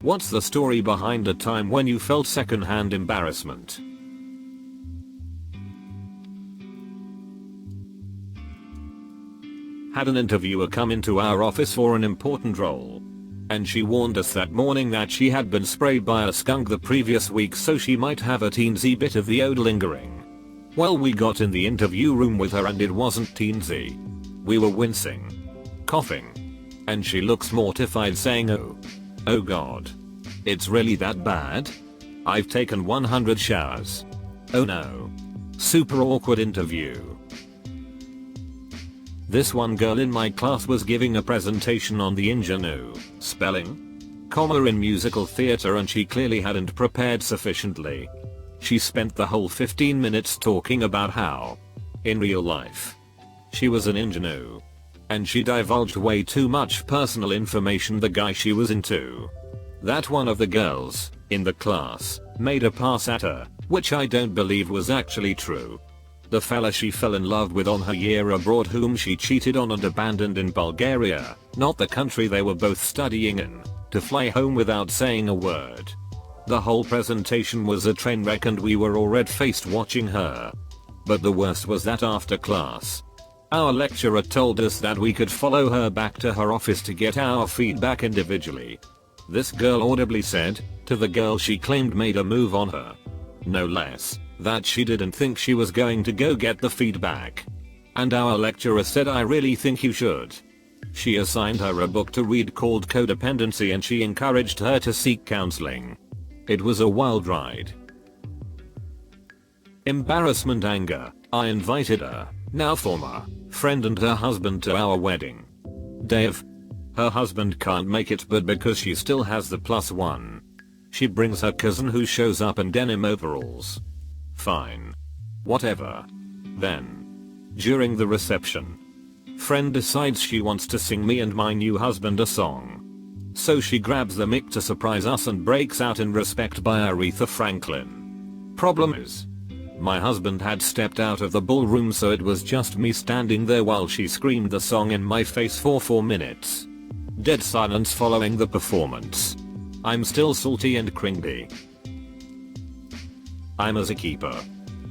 What's the story behind a time when you felt secondhand embarrassment? Had an interviewer come into our office for an important role. And she warned us that morning that she had been sprayed by a skunk the previous week, so she might have a teensy bit of the odor lingering. Well, we got in the interview room with her and it wasn't teensy. We were wincing, coughing, and she looks mortified saying, oh god. It's really that bad? I've taken 100 showers. Oh no. Super awkward interview. This one girl in my class was giving a presentation on the ingenue, spelling, comma in musical theater, and she clearly hadn't prepared sufficiently. She spent the whole 15 minutes talking about how, in real life, she was an ingenue. And she divulged way too much personal information the guy she was into. That one of the girls, in the class, made a pass at her, which I don't believe was actually true. The fella she fell in love with on her year abroad, whom she cheated on and abandoned in Bulgaria, not the country they were both studying in, to fly home without saying a word. The whole presentation was a train wreck and we were all red-faced watching her. But the worst was that after class, our lecturer told us that we could follow her back to her office to get our feedback individually. This girl audibly said, to the girl she claimed made a move on her, no less, that she didn't think she was going to go get the feedback. And our lecturer said, I really think you should. She assigned her a book to read called Codependency and she encouraged her to seek counseling. It was a wild ride. Embarrassment anger. I invited her, now former, friend and her husband to our wedding. Dave. Her husband can't make it, but because she still has the +1. She brings her cousin who shows up in denim overalls. Fine. Whatever. Then, during the reception, friend decides she wants to sing me and my new husband a song. So she grabs the mic to surprise us and breaks out in Respect by Aretha Franklin. Problem is, my husband had stepped out of the ballroom, so it was just me standing there while she screamed the song in my face for 4 minutes. Dead silence following the performance. I'm still salty and cringy. I'm a zookeeper.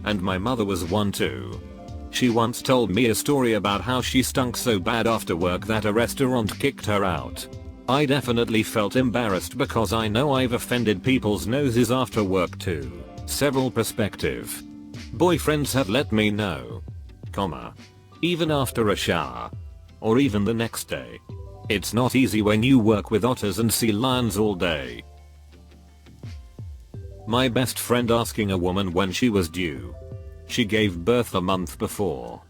And my mother was one too. She once told me a story about how she stunk so bad after work that a restaurant kicked her out. I definitely felt embarrassed because I know I've offended people's noses after work too. Several prospective boyfriends have let me know, even after a shower, or even the next day. It's not easy when you work with otters and sea lions all day. My best friend asking a woman when she was due. She gave birth a month before.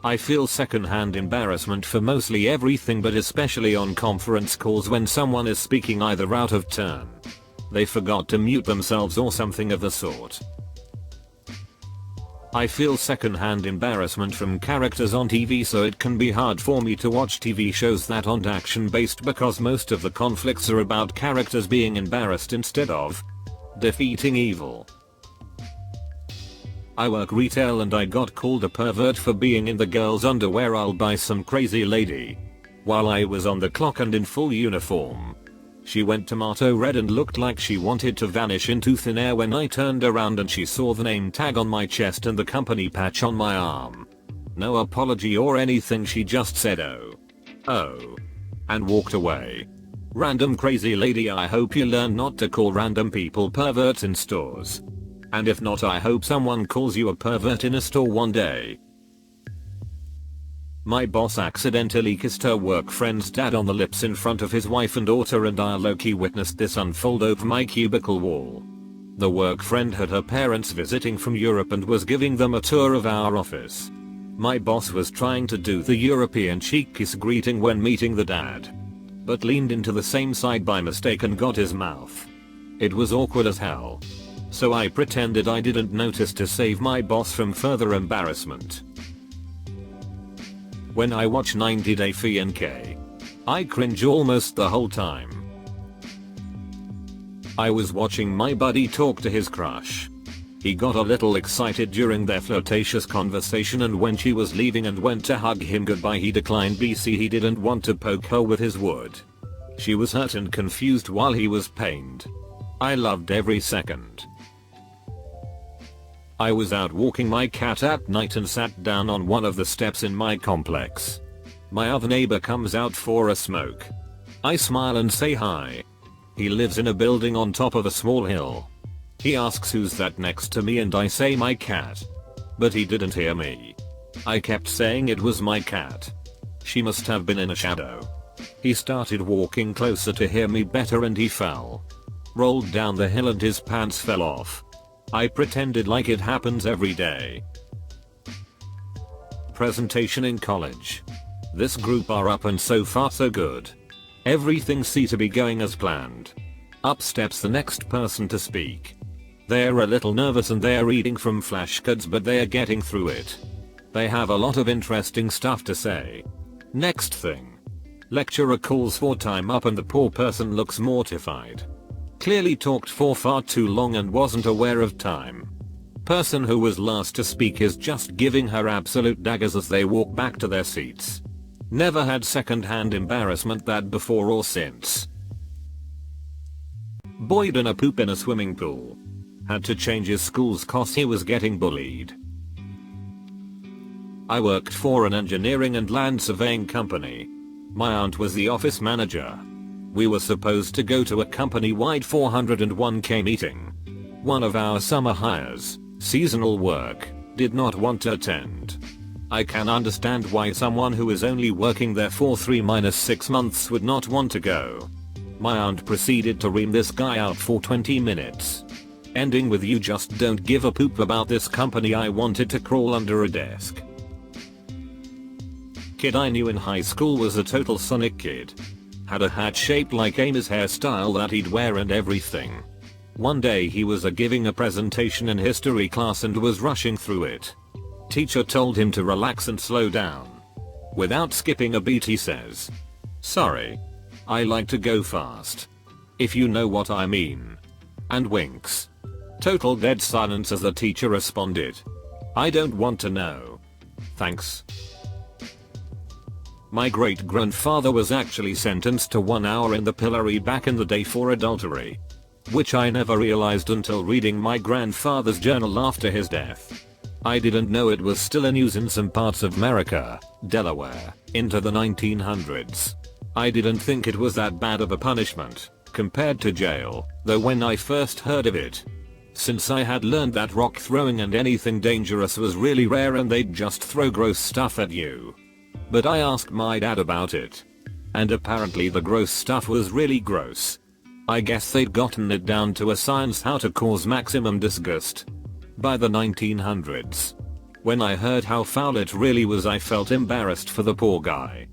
I feel secondhand embarrassment for mostly everything, but especially on conference calls when someone is speaking either out of turn, they forgot to mute themselves, or something of the sort. I feel secondhand embarrassment from characters on TV, so it can be hard for me to watch TV shows that aren't action based because most of the conflicts are about characters being embarrassed instead of defeating evil. I work retail and I got called a pervert for being in the girls' underwear aisle by some crazy lady. While I was on the clock and in full uniform, she went tomato red and looked like she wanted to vanish into thin air when I turned around and she saw the name tag on my chest and the company patch on my arm. No apology or anything, she just said oh, and walked away. Random crazy lady. I hope you learn not to call random people perverts in stores. And if not, I hope someone calls you a pervert in a store one day. My boss accidentally kissed her work friend's dad on the lips in front of his wife and daughter, and I low-key witnessed this unfold over my cubicle wall. The work friend had her parents visiting from Europe and was giving them a tour of our office. My boss was trying to do the European cheek kiss greeting when meeting the dad, but leaned into the same side by mistake and got his mouth. It was awkward as hell. So I pretended I didn't notice to save my boss from further embarrassment. When I watch 90 Day Fiancé, I cringe almost the whole time. I was watching my buddy talk to his crush. He got a little excited during their flirtatious conversation, and when she was leaving and went to hug him goodbye, he declined BC he didn't want to poke her with his wood. She was hurt and confused while he was pained. I loved every second. I was out walking my cat at night and sat down on one of the steps in my complex. My other neighbor comes out for a smoke. I smile and say hi. He lives in a building on top of a small hill. He asks who's that next to me and I say my cat. But he didn't hear me. I kept saying it was my cat. She must have been in a shadow. He started walking closer to hear me better and he fell. Rolled down the hill and his pants fell off. I pretended like it happens every day. Presentation in college. This group are up and so far so good. Everything seems to be going as planned. Up steps the next person to speak. They're a little nervous and they're reading from flashcards but they are getting through it. They have a lot of interesting stuff to say. Next thing. Lecturer calls for time up and the poor person looks mortified. Clearly talked for far too long and wasn't aware of time. Person who was last to speak is just giving her absolute daggers as they walk back to their seats. Never had secondhand embarrassment that before or since. Boy done a poop in a swimming pool. Had to change his schools cause he was getting bullied. I worked for an engineering and land surveying company. My aunt was the office manager. We were supposed to go to a company-wide 401k meeting. One of our summer hires, seasonal work, did not want to attend. I can understand why someone who is only working there for 3-6 months would not want to go. My aunt proceeded to ream this guy out for 20 minutes. Ending with "You just don't give a poop about this company." I wanted to crawl under a desk. Kid I knew in high school was a total Sonic kid. Had a hat shaped like Amy's hairstyle that he'd wear and everything. One day he was giving a presentation in history class and was rushing through it. Teacher told him to relax and slow down. Without skipping a beat he says, "Sorry. I like to go fast. If you know what I mean." And winks. Total dead silence as the teacher responded, "I don't want to know. Thanks." My great-grandfather was actually sentenced to 1 hour in the pillory back in the day for adultery. Which I never realized until reading my grandfather's journal after his death. I didn't know it was still in use in some parts of America, Delaware, into the 1900s. I didn't think it was that bad of a punishment, compared to jail, though when I first heard of it. Since I had learned that rock throwing and anything dangerous was really rare and they'd just throw gross stuff at you. But I asked my dad about it. And apparently the gross stuff was really gross. I guess they'd gotten it down to a science how to cause maximum disgust. By the 1900s. When I heard how foul it really was, I felt embarrassed for the poor guy.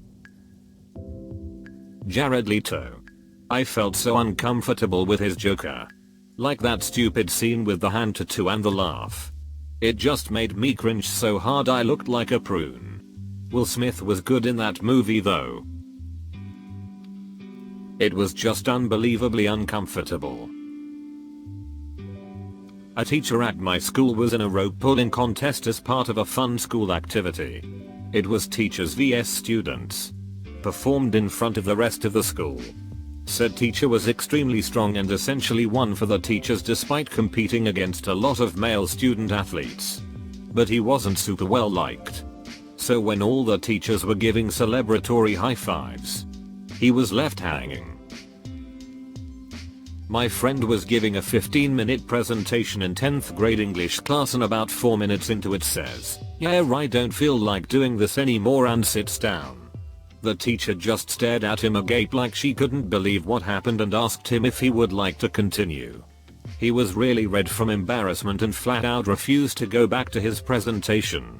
Jared Leto. I felt so uncomfortable with his Joker. Like that stupid scene with the hand tattoo and the laugh. It just made me cringe so hard I looked like a prune. Will Smith was good in that movie though. It was just unbelievably uncomfortable. A teacher at my school was in a rope pulling contest as part of a fun school activity. It was teachers vs students. Performed in front of the rest of the school. Said teacher was extremely strong and essentially won for the teachers despite competing against a lot of male student athletes. But he wasn't super well liked. So when all the teachers were giving celebratory high fives, he was left hanging. My friend was giving a 15-minute presentation in 10th grade English class and about 4 minutes into it says, "Yeah, I don't feel like doing this anymore," and sits down. The teacher just stared at him agape like she couldn't believe what happened and asked him if he would like to continue. He was really red from embarrassment and flat out refused to go back to his presentation.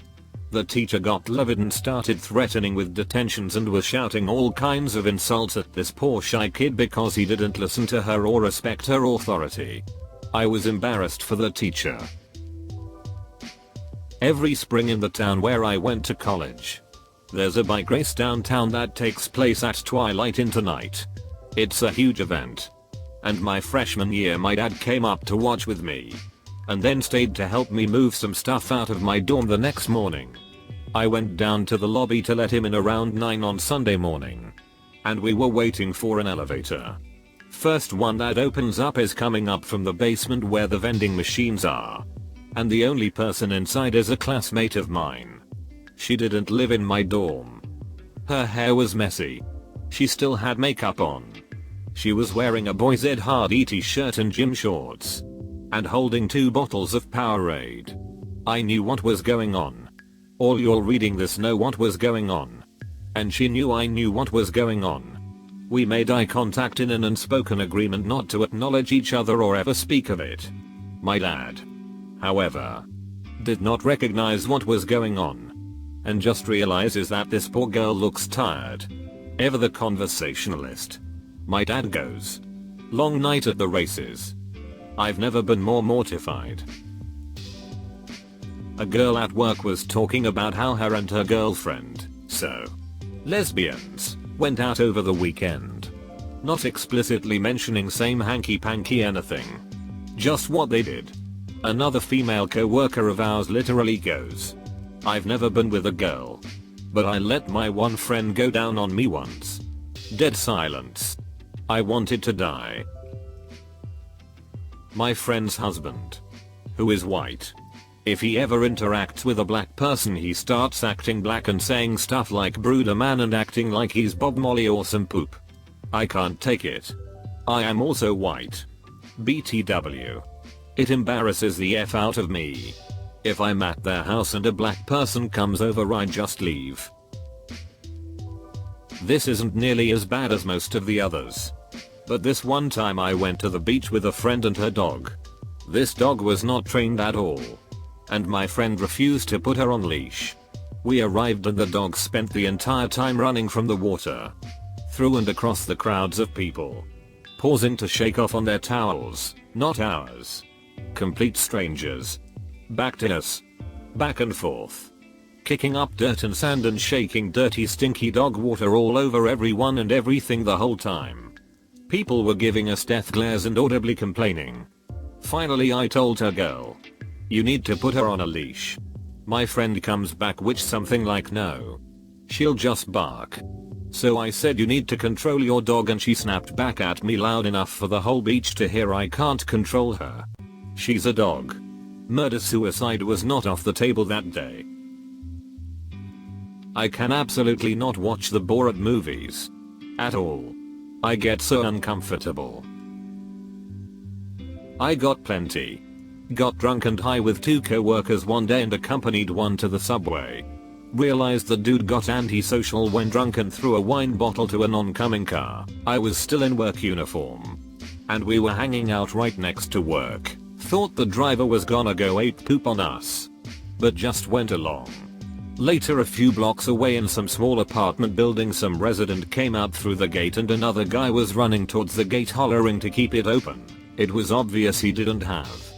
The teacher got livid and started threatening with detentions and was shouting all kinds of insults at this poor shy kid because he didn't listen to her or respect her authority. I was embarrassed for the teacher. Every spring in the town where I went to college, there's a bike race downtown that takes place at twilight into night. It's a huge event. And my freshman year my dad came up to watch with me. And then stayed to help me move some stuff out of my dorm the next morning. I went down to the lobby to let him in around 9 on Sunday morning. and we were waiting for an elevator. First one that opens up is coming up from the basement where the vending machines are. And the only person inside is a classmate of mine. She didn't live in my dorm. Her hair was messy. She still had makeup on. She was wearing a Boys Ed Hardy t-shirt and gym shorts. And holding 2 bottles of Powerade. I knew what was going on. All y'all reading this know what was going on. And she knew I knew what was going on. We made eye contact in an unspoken agreement not to acknowledge each other or ever speak of it. My dad, however, did not recognize what was going on. And just realizes that this poor girl looks tired. Ever the conversationalist. My dad goes. Long night at the races. I've never been more mortified. A girl at work was talking about how her and her girlfriend, so lesbians, went out over the weekend. Not explicitly mentioning same hanky panky anything. Just what they did. Another female co-worker of ours literally goes. I've never been with a girl. But I let my one friend go down on me once. Dead silence. I wanted to die. My friend's husband, who is white. If he ever interacts with a black person he starts acting black and saying stuff like brood a man and acting like he's Bob Marley or some poop. I can't take it. I am also white. BTW. It embarrasses the F out of me. If I'm at their house and a black person comes over I just leave. This isn't nearly as bad as most of the others. But this one time I went to the beach with a friend and her dog. This dog was not trained at all. And my friend refused to put her on leash. We arrived and the dog spent the entire time running from the water. Through and across the crowds of people. Pausing to shake off on their towels, not ours. Complete strangers. Back to us. Back and forth. Kicking up dirt and sand and shaking dirty stinky dog water all over everyone and everything the whole time. People were giving us death glares and audibly complaining. Finally I told her girl. You need to put her on a leash. My friend comes back which something like no. She'll just bark. So I said you need to control your dog and she snapped back at me loud enough for the whole beach to hear I can't control her. She's a dog. Murder-suicide was not off the table that day. I can absolutely not watch the Borat movies. At all. I get so uncomfortable. I got plenty. Got drunk and high with 2 co-workers one day and accompanied one to the subway. Realized the dude got antisocial when drunk and threw a wine bottle to an oncoming car. I was still in work uniform. And we were hanging out right next to work. Thought the driver was gonna go ape poop on us. But just went along. Later a few blocks away in some small apartment building some resident came out through the gate and another guy was running towards the gate hollering to keep it open. It was obvious he didn't have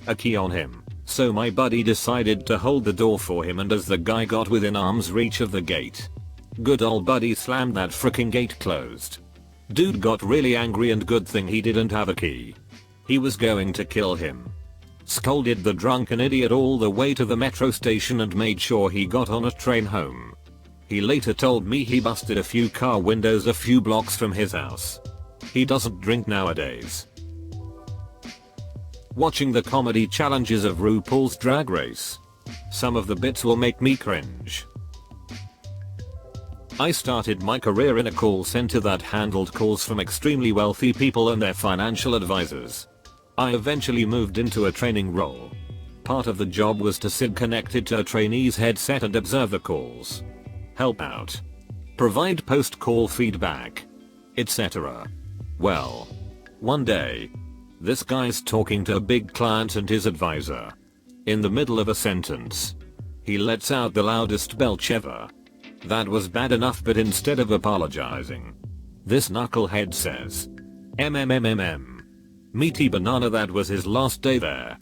a key on him, so my buddy decided to hold the door for him and as the guy got within arm's reach of the gate, good old buddy slammed that fricking gate closed. Dude got really angry and good thing he didn't have a key. He was going to kill him. Scolded the drunken idiot all the way to the metro station and made sure he got on a train home. He later told me he busted a few car windows a few blocks from his house. He doesn't drink nowadays. Watching the comedy challenges of RuPaul's Drag Race. Some of the bits will make me cringe. I started my career in a call center that handled calls from extremely wealthy people and their financial advisors. I eventually moved into a training role. Part of the job was to sit connected to a trainee's headset and observe the calls. Help out. Provide post-call feedback. Etc. Well, one day, this guy's talking to a big client and his advisor. In the middle of a sentence, he lets out the loudest belch ever. That was bad enough, but instead of apologizing, this knucklehead says, MMMMM. Meaty banana. That was his last day there.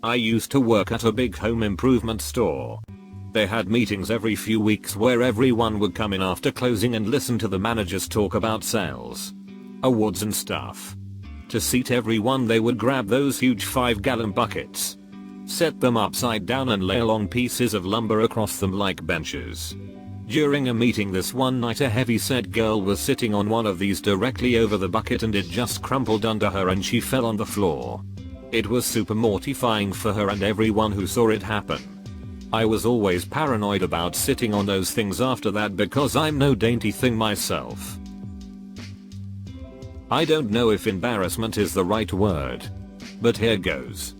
I used to work at a big home improvement store. They had meetings every few weeks where everyone would come in after closing and listen to the managers talk about sales, awards and stuff. To seat everyone they would grab those huge 5-gallon buckets, set them upside down and lay long pieces of lumber across them like benches. During a meeting this one night, a heavy-set girl was sitting on one of these directly over the bucket and it just crumpled under her and she fell on the floor. It was super mortifying for her and everyone who saw it happen. I was always paranoid about sitting on those things after that because I'm no dainty thing myself. I don't know if embarrassment is the right word, but here goes.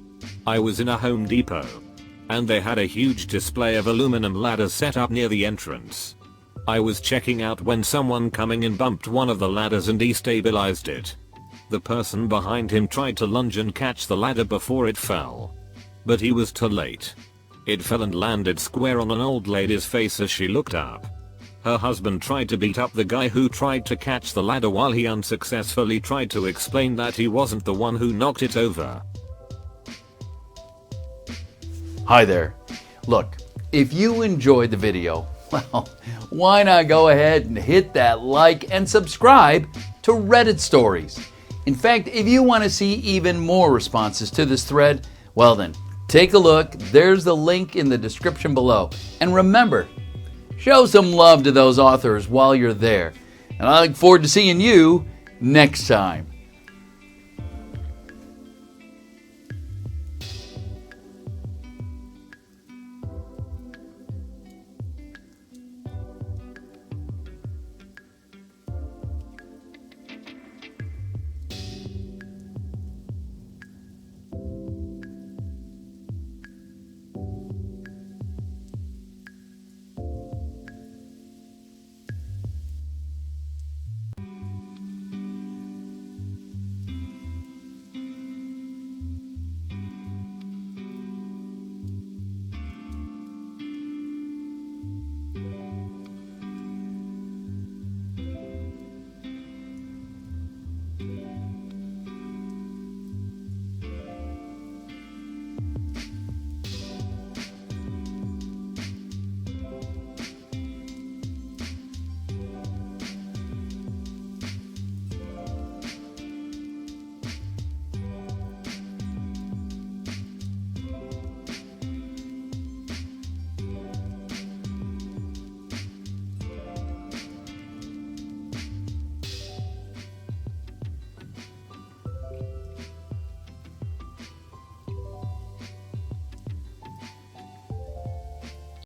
I was in a Home Depot, and they had a huge display of aluminum ladders set up near the entrance. I was checking out when someone coming in bumped one of the ladders and destabilized it. The person behind him tried to lunge and catch the ladder before it fell, but he was too late. It fell and landed square on an old lady's face as she looked up. Her husband tried to beat up the guy who tried to catch the ladder while he unsuccessfully tried to explain that he wasn't the one who knocked it over. Hi there. Look, if you enjoyed the video, well, why not go ahead and hit that like and subscribe to Reddit Stories. In fact, if you want to see even more responses to this thread, well then, take a look. There's the link in the description below. And remember, show some love to those authors while you're there. And I look forward to seeing you next time.